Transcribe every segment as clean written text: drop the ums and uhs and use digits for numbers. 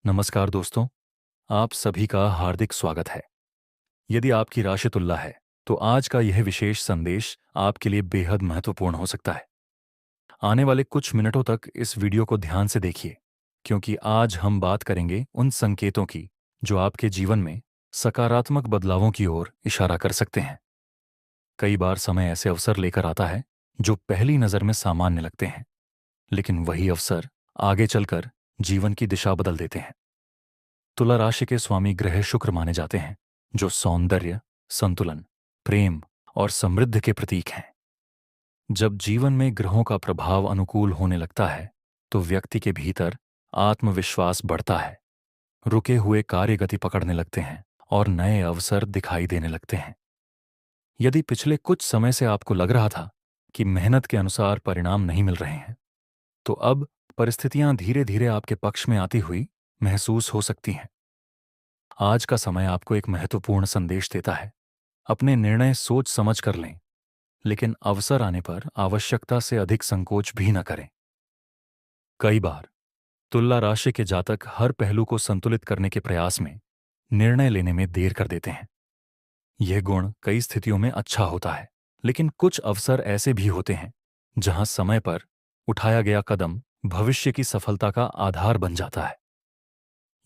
नमस्कार दोस्तों, आप सभी का हार्दिक स्वागत है। यदि आपकी राशि तुला है, तो आज का यह विशेष संदेश आपके लिए बेहद महत्वपूर्ण हो सकता है। आने वाले कुछ मिनटों तक इस वीडियो को ध्यान से देखिए, क्योंकि आज हम बात करेंगे उन संकेतों की जो आपके जीवन में सकारात्मक बदलावों की ओर इशारा कर सकते हैं। कई बार समय ऐसे अवसर लेकर आता है जो पहली नज़र में सामान्य लगते हैं, लेकिन वही अवसर आगे चलकर जीवन की दिशा बदल देते हैं। तुला राशि के स्वामी ग्रह शुक्र माने जाते हैं, जो सौंदर्य, संतुलन, प्रेम और समृद्धि के प्रतीक हैं। जब जीवन में ग्रहों का प्रभाव अनुकूल होने लगता है, तो व्यक्ति के भीतर आत्मविश्वास बढ़ता है, रुके हुए कार्य गति पकड़ने लगते हैं और नए अवसर दिखाई देने लगते हैं। यदि पिछले कुछ समय से आपको लग रहा था कि मेहनत के अनुसार परिणाम नहीं मिल रहे हैं, तो अब परिस्थितियां धीरे धीरे आपके पक्ष में आती हुई महसूस हो सकती हैं। आज का समय आपको एक महत्वपूर्ण संदेश देता है। अपने निर्णय सोच समझ कर लें, लेकिन अवसर आने पर आवश्यकता से अधिक संकोच भी न करें। कई बार तुला राशि के जातक हर पहलू को संतुलित करने के प्रयास में निर्णय लेने में देर कर देते हैं। यह गुण कई स्थितियों में अच्छा होता है, लेकिन कुछ अवसर ऐसे भी होते हैं जहां समय पर उठाया गया कदम भविष्य की सफलता का आधार बन जाता है।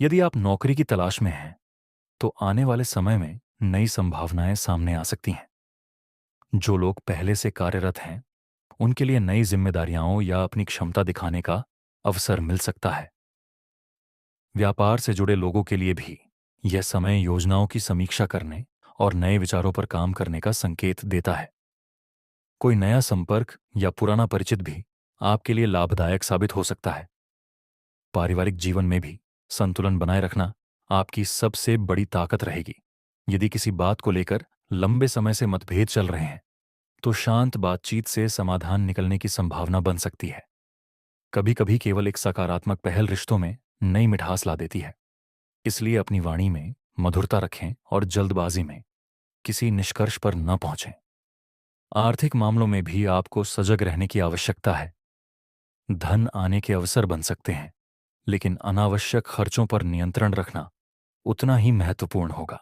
यदि आप नौकरी की तलाश में हैं, तो आने वाले समय में नई संभावनाएं सामने आ सकती हैं। जो लोग पहले से कार्यरत हैं, उनके लिए नई जिम्मेदारियों या अपनी क्षमता दिखाने का अवसर मिल सकता है। व्यापार से जुड़े लोगों के लिए भी यह समय योजनाओं की समीक्षा करने और नए विचारों पर काम करने का संकेत देता है। कोई नया संपर्क या पुराना परिचित भी आपके लिए लाभदायक साबित हो सकता है। पारिवारिक जीवन में भी संतुलन बनाए रखना आपकी सबसे बड़ी ताकत रहेगी। यदि किसी बात को लेकर लंबे समय से मतभेद चल रहे हैं, तो शांत बातचीत से समाधान निकलने की संभावना बन सकती है। कभी कभी केवल एक सकारात्मक पहल रिश्तों में नई मिठास ला देती है। इसलिए अपनी वाणी में मधुरता रखें और जल्दबाजी में किसी निष्कर्ष पर न पहुंचें। आर्थिक मामलों में भी आपको सजग रहने की आवश्यकता है। धन आने के अवसर बन सकते हैं, लेकिन अनावश्यक खर्चों पर नियंत्रण रखना उतना ही महत्वपूर्ण होगा।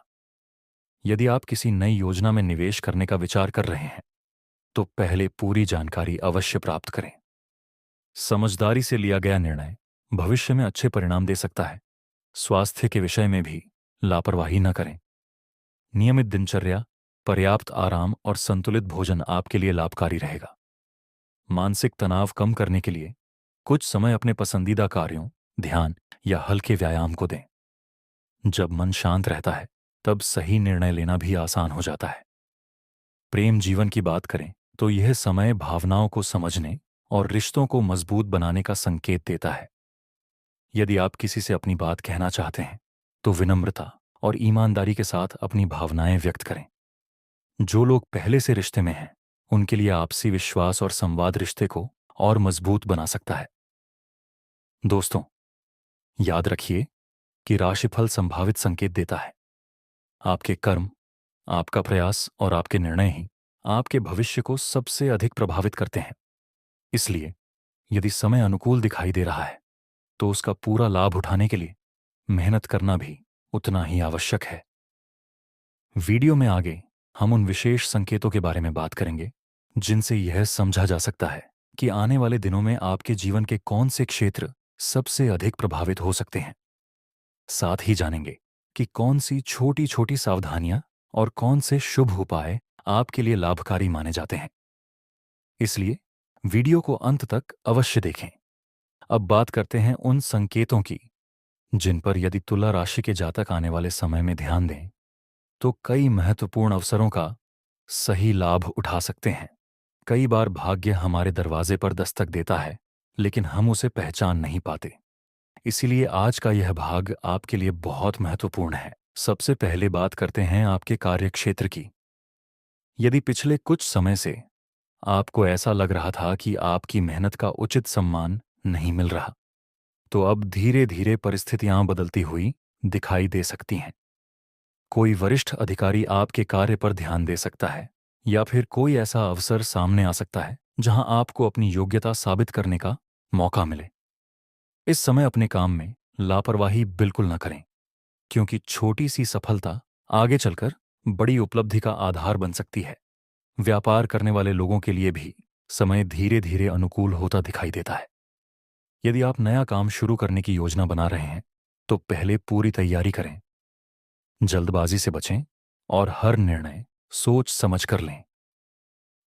यदि आप किसी नई योजना में निवेश करने का विचार कर रहे हैं, तो पहले पूरी जानकारी अवश्य प्राप्त करें। समझदारी से लिया गया निर्णय भविष्य में अच्छे परिणाम दे सकता है। स्वास्थ्य के विषय में भी लापरवाही न करें। नियमित दिनचर्या, पर्याप्त आराम और संतुलित भोजन आपके लिए लाभकारी रहेगा। मानसिक तनाव कम करने के लिए कुछ समय अपने पसंदीदा कार्यों, ध्यान या हल्के व्यायाम को दें। जब मन शांत रहता है, तब सही निर्णय लेना भी आसान हो जाता है। प्रेम जीवन की बात करें, तो यह समय भावनाओं को समझने और रिश्तों को मजबूत बनाने का संकेत देता है। यदि आप किसी से अपनी बात कहना चाहते हैं, तो विनम्रता और ईमानदारी के साथ अपनी भावनाएं व्यक्त करें। जो लोग पहले से रिश्ते में हैं, उनके लिए आपसी विश्वास और संवाद रिश्ते को और मजबूत बना सकता है। दोस्तों, याद रखिए कि राशिफल संभावित संकेत देता है। आपके कर्म, आपका प्रयास और आपके निर्णय ही आपके भविष्य को सबसे अधिक प्रभावित करते हैं। इसलिए यदि समय अनुकूल दिखाई दे रहा है, तो उसका पूरा लाभ उठाने के लिए मेहनत करना भी उतना ही आवश्यक है। वीडियो में आगे हम उन विशेष संकेतों के बारे में बात करेंगे जिनसे यह समझा जा सकता है कि आने वाले दिनों में आपके जीवन के कौन से क्षेत्र सबसे अधिक प्रभावित हो सकते हैं। साथ ही जानेंगे कि कौन सी छोटी छोटी सावधानियां और कौन से शुभ उपाय आपके लिए लाभकारी माने जाते हैं। इसलिए वीडियो को अंत तक अवश्य देखें। अब बात करते हैं उन संकेतों की जिन पर यदि तुला राशि के जातक आने वाले समय में ध्यान दें, तो कई महत्वपूर्ण अवसरों का सही लाभ उठा सकते हैं। कई बार भाग्य हमारे दरवाजे पर दस्तक देता है, लेकिन हम उसे पहचान नहीं पाते। इसीलिए आज का यह भाग आपके लिए बहुत महत्वपूर्ण है। सबसे पहले बात करते हैं आपके कार्यक्षेत्र की। यदि पिछले कुछ समय से आपको ऐसा लग रहा था कि आपकी मेहनत का उचित सम्मान नहीं मिल रहा, तो अब धीरे धीरे परिस्थितियां बदलती हुई दिखाई दे सकती हैं। कोई वरिष्ठ अधिकारी आपके कार्य पर ध्यान दे सकता है, या फिर कोई ऐसा अवसर सामने आ सकता है जहां आपको अपनी योग्यता साबित करने का मौका मिले। इस समय अपने काम में लापरवाही बिल्कुल न करें, क्योंकि छोटी सी सफलता आगे चलकर बड़ी उपलब्धि का आधार बन सकती है। व्यापार करने वाले लोगों के लिए भी समय धीरे धीरे अनुकूल होता दिखाई देता है। यदि आप नया काम शुरू करने की योजना बना रहे हैं तो पहले पूरी तैयारी करें, जल्दबाजी से बचें और हर निर्णय सोच समझ कर लें।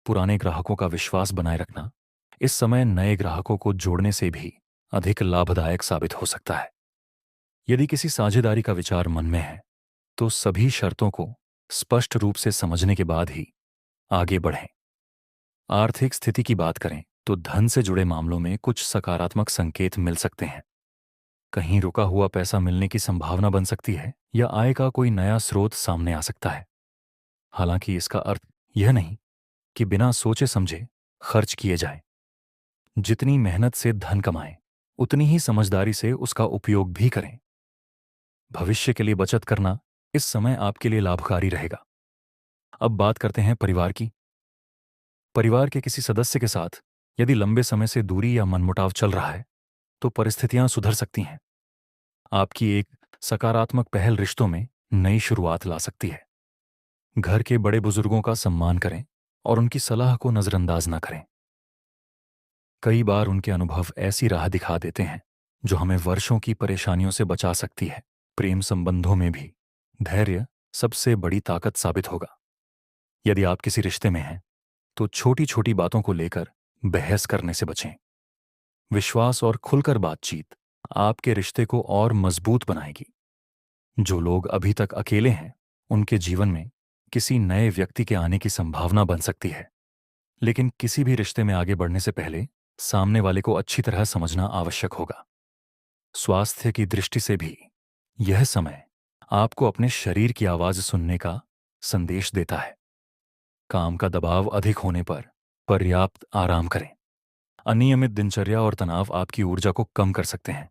पुराने ग्राहकों का विश्वास बनाए रखना इस समय नए ग्राहकों को जोड़ने से भी अधिक लाभदायक साबित हो सकता है। यदि किसी साझेदारी का विचार मन में है तो सभी शर्तों को स्पष्ट रूप से समझने के बाद ही आगे बढ़ें। आर्थिक स्थिति की बात करें तो धन से जुड़े मामलों में कुछ सकारात्मक संकेत मिल सकते हैं। कहीं रुका हुआ पैसा मिलने की संभावना बन सकती है या आय का कोई नया स्रोत सामने आ सकता है। हालांकि इसका अर्थ यह नहीं कि बिना सोचे समझे खर्च किए जाए। जितनी मेहनत से धन कमाएं, उतनी ही समझदारी से उसका उपयोग भी करें। भविष्य के लिए बचत करना इस समय आपके लिए लाभकारी रहेगा। अब बात करते हैं परिवार की। परिवार के किसी सदस्य के साथ यदि लंबे समय से दूरी या मनमुटाव चल रहा है तो परिस्थितियां सुधर सकती हैं। आपकी एक सकारात्मक पहल रिश्तों में नई शुरुआत ला सकती है। घर के बड़े बुजुर्गों का सम्मान करें और उनकी सलाह को नजरअंदाज न करें। कई बार उनके अनुभव ऐसी राह दिखा देते हैं जो हमें वर्षों की परेशानियों से बचा सकती है। प्रेम संबंधों में भी धैर्य सबसे बड़ी ताकत साबित होगा। यदि आप किसी रिश्ते में हैं तो छोटी छोटी बातों को लेकर बहस करने से बचें। विश्वास और खुलकर बातचीत आपके रिश्ते को और मजबूत बनाएगी। जो लोग अभी तक अकेले हैं उनके जीवन में किसी नए व्यक्ति के आने की संभावना बन सकती है। लेकिन किसी भी रिश्ते में आगे बढ़ने से पहले सामने वाले को अच्छी तरह समझना आवश्यक होगा। स्वास्थ्य की दृष्टि से भी यह समय आपको अपने शरीर की आवाज सुनने का संदेश देता है। काम का दबाव अधिक होने पर पर्याप्त आराम करें। अनियमित दिनचर्या और तनाव आपकी ऊर्जा को कम कर सकते हैं।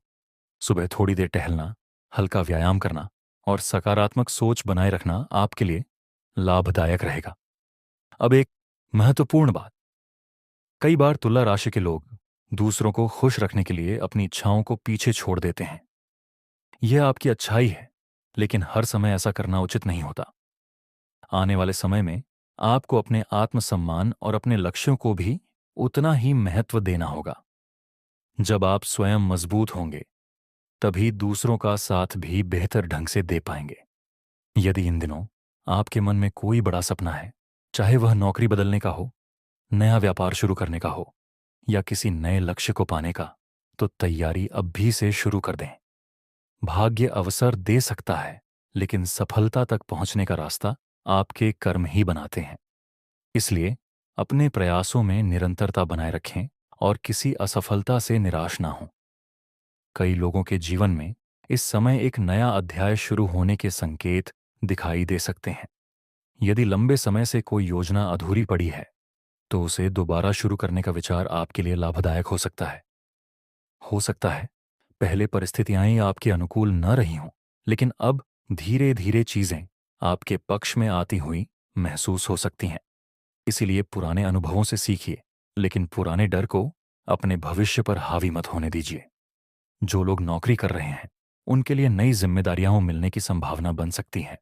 सुबह थोड़ी देर टहलना, हल्का व्यायाम करना और सकारात्मक सोच बनाए रखना आपके लिए लाभदायक रहेगा। अब एक महत्वपूर्ण बात, कई बार तुला राशि के लोग दूसरों को खुश रखने के लिए अपनी इच्छाओं को पीछे छोड़ देते हैं। यह आपकी अच्छाई है, लेकिन हर समय ऐसा करना उचित नहीं होता। आने वाले समय में आपको अपने आत्मसम्मान और अपने लक्ष्यों को भी उतना ही महत्व देना होगा। जब आप स्वयं मजबूत होंगे तभी दूसरों का साथ भी बेहतर ढंग से दे पाएंगे। यदि इन दिनों आपके मन में कोई बड़ा सपना है, चाहे वह नौकरी बदलने का हो, नया व्यापार शुरू करने का हो या किसी नए लक्ष्य को पाने का, तो तैयारी अब भी से शुरू कर दें। भाग्य अवसर दे सकता है, लेकिन सफलता तक पहुंचने का रास्ता आपके कर्म ही बनाते हैं। इसलिए अपने प्रयासों में निरंतरता बनाए रखें और किसी असफलता से निराश ना हों। कई लोगों के जीवन में इस समय एक नया अध्याय शुरू होने के संकेत दिखाई दे सकते हैं। यदि लंबे समय से कोई योजना अधूरी पड़ी है तो उसे दोबारा शुरू करने का विचार आपके लिए लाभदायक हो सकता है। पहले परिस्थितियां ही आपके अनुकूल न रही हों, लेकिन अब धीरे धीरे चीजें आपके पक्ष में आती हुई महसूस हो सकती हैं। इसीलिए पुराने अनुभवों से सीखिए, लेकिन पुराने डर को अपने भविष्य पर हावी मत होने दीजिए। जो लोग नौकरी कर रहे हैं उनके लिए नई जिम्मेदारियां मिलने की संभावना बन सकती है।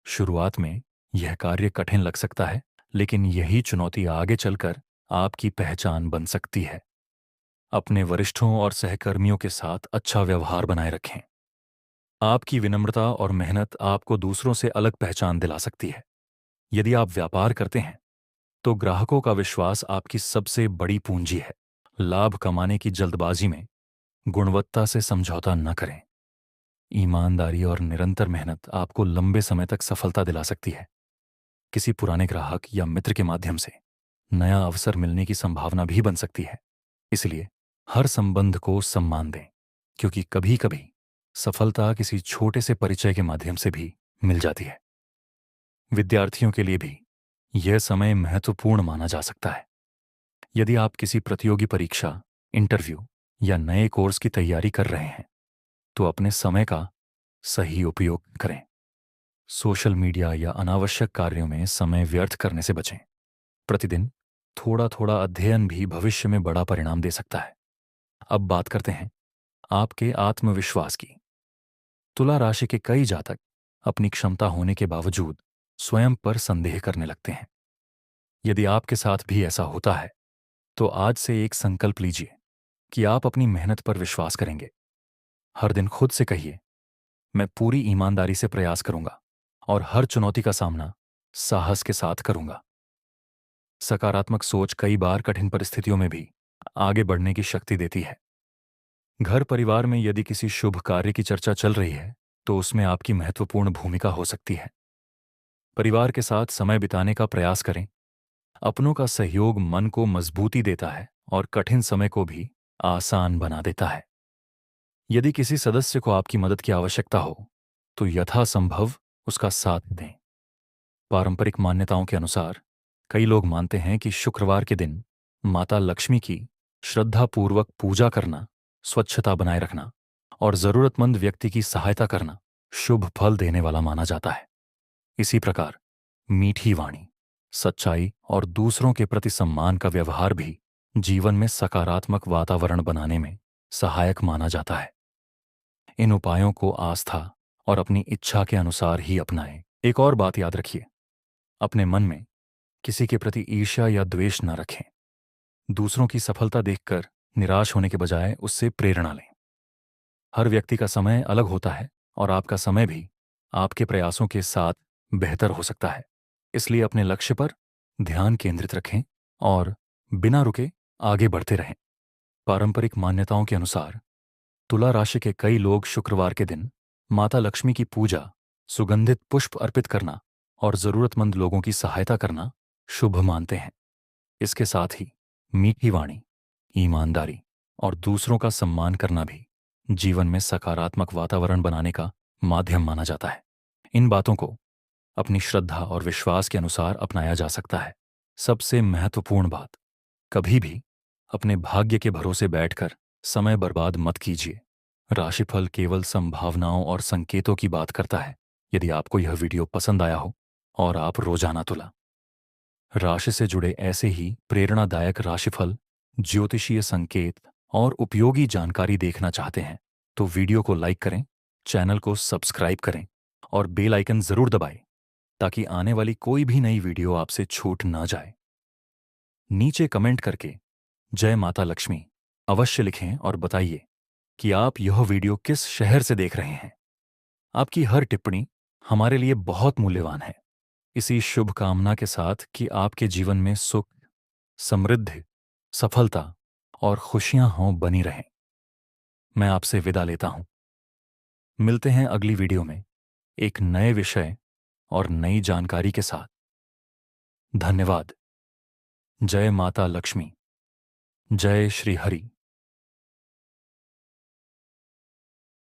शुरुआत में यह कार्य कठिन लग सकता है, लेकिन यही चुनौती आगे चलकर आपकी पहचान बन सकती है। अपने वरिष्ठों और सहकर्मियों के साथ अच्छा व्यवहार बनाए रखें। आपकी विनम्रता और मेहनत आपको दूसरों से अलग पहचान दिला सकती है। यदि आप व्यापार करते हैं तो ग्राहकों का विश्वास आपकी सबसे बड़ी पूंजी है। लाभ कमाने की जल्दबाजी में गुणवत्ता से समझौता न करें। ईमानदारी और निरंतर मेहनत आपको लंबे समय तक सफलता दिला सकती है। किसी पुराने ग्राहक या मित्र के माध्यम से नया अवसर मिलने की संभावना भी बन सकती है। इसलिए हर संबंध को सम्मान दें, क्योंकि कभी कभी सफलता किसी छोटे से परिचय के माध्यम से भी मिल जाती है। विद्यार्थियों के लिए भी यह समय महत्वपूर्ण माना जा सकता है। यदि आप किसी प्रतियोगी परीक्षा, इंटरव्यू या नए कोर्स की तैयारी कर रहे हैं तो अपने समय का सही उपयोग करें। सोशल मीडिया या अनावश्यक कार्यों में समय व्यर्थ करने से बचें। प्रतिदिन थोड़ा थोड़ा अध्ययन भी भविष्य में बड़ा परिणाम दे सकता है। अब बात करते हैं आपके आत्मविश्वास की। तुला राशि के कई जातक अपनी क्षमता होने के बावजूद स्वयं पर संदेह करने लगते हैं। यदि आपके साथ भी ऐसा होता है तो आज से एक संकल्प लीजिए कि आप अपनी मेहनत पर विश्वास करेंगे। हर दिन खुद से कहिए, मैं पूरी ईमानदारी से प्रयास करूंगा और हर चुनौती का सामना साहस के साथ करूंगा। सकारात्मक सोच कई बार कठिन परिस्थितियों में भी आगे बढ़ने की शक्ति देती है। घर परिवार में यदि किसी शुभ कार्य की चर्चा चल रही है तो उसमें आपकी महत्वपूर्ण भूमिका हो सकती है। परिवार के साथ समय बिताने का प्रयास करें। अपनों का सहयोग मन को मजबूती देता है और कठिन समय को भी आसान बना देता है। यदि किसी सदस्य को आपकी मदद की आवश्यकता हो तो यथासंभव उसका साथ दें। पारंपरिक मान्यताओं के अनुसार कई लोग मानते हैं कि शुक्रवार के दिन माता लक्ष्मी की श्रद्धापूर्वक पूजा करना, स्वच्छता बनाए रखना और जरूरतमंद व्यक्ति की सहायता करना शुभ फल देने वाला माना जाता है। इसी प्रकार मीठी वाणी, सच्चाई और दूसरों के प्रति सम्मान का व्यवहार भी जीवन में सकारात्मक वातावरण बनाने में सहायक माना जाता है। इन उपायों को आस्था और अपनी इच्छा के अनुसार ही अपनाएं। एक और बात याद रखिए, अपने मन में किसी के प्रति ईर्ष्या या द्वेष न रखें। दूसरों की सफलता देखकर निराश होने के बजाय उससे प्रेरणा लें। हर व्यक्ति का समय अलग होता है और आपका समय भी आपके प्रयासों के साथ बेहतर हो सकता है। इसलिए अपने लक्ष्य पर ध्यान केंद्रित रखें और बिना रुके आगे बढ़ते रहें। पारंपरिक मान्यताओं के अनुसार तुला राशि के कई लोग शुक्रवार के दिन माता लक्ष्मी की पूजा, सुगंधित पुष्प अर्पित करना और जरूरतमंद लोगों की सहायता करना शुभ मानते हैं। इसके साथ ही मीठी वाणी, ईमानदारी और दूसरों का सम्मान करना भी जीवन में सकारात्मक वातावरण बनाने का माध्यम माना जाता है। इन बातों को अपनी श्रद्धा और विश्वास के अनुसार अपनाया जा सकता है। सबसे महत्वपूर्ण बात, कभी भी अपने भाग्य के भरोसे बैठकर समय बर्बाद मत कीजिए। राशिफल केवल संभावनाओं और संकेतों की बात करता है। यदि आपको यह वीडियो पसंद आया हो और आप रोजाना तुला राशि से जुड़े ऐसे ही प्रेरणादायक राशिफल, ज्योतिषीय संकेत और उपयोगी जानकारी देखना चाहते हैं तो वीडियो को लाइक करें, चैनल को सब्सक्राइब करें और बेल आइकन जरूर दबाएं ताकि आने वाली कोई भी नई वीडियो आपसे छूट ना जाए। नीचे कमेंट करके जय माता लक्ष्मी अवश्य लिखें और बताइए कि आप यह वीडियो किस शहर से देख रहे हैं। आपकी हर टिप्पणी हमारे लिए बहुत मूल्यवान है। इसी शुभ कामना के साथ कि आपके जीवन में सुख, समृद्धि, सफलता और खुशियां हों बनी रहें, मैं आपसे विदा लेता हूं। मिलते हैं अगली वीडियो में एक नए विषय और नई जानकारी के साथ। धन्यवाद। जय माता लक्ष्मी। जय श्री हरि।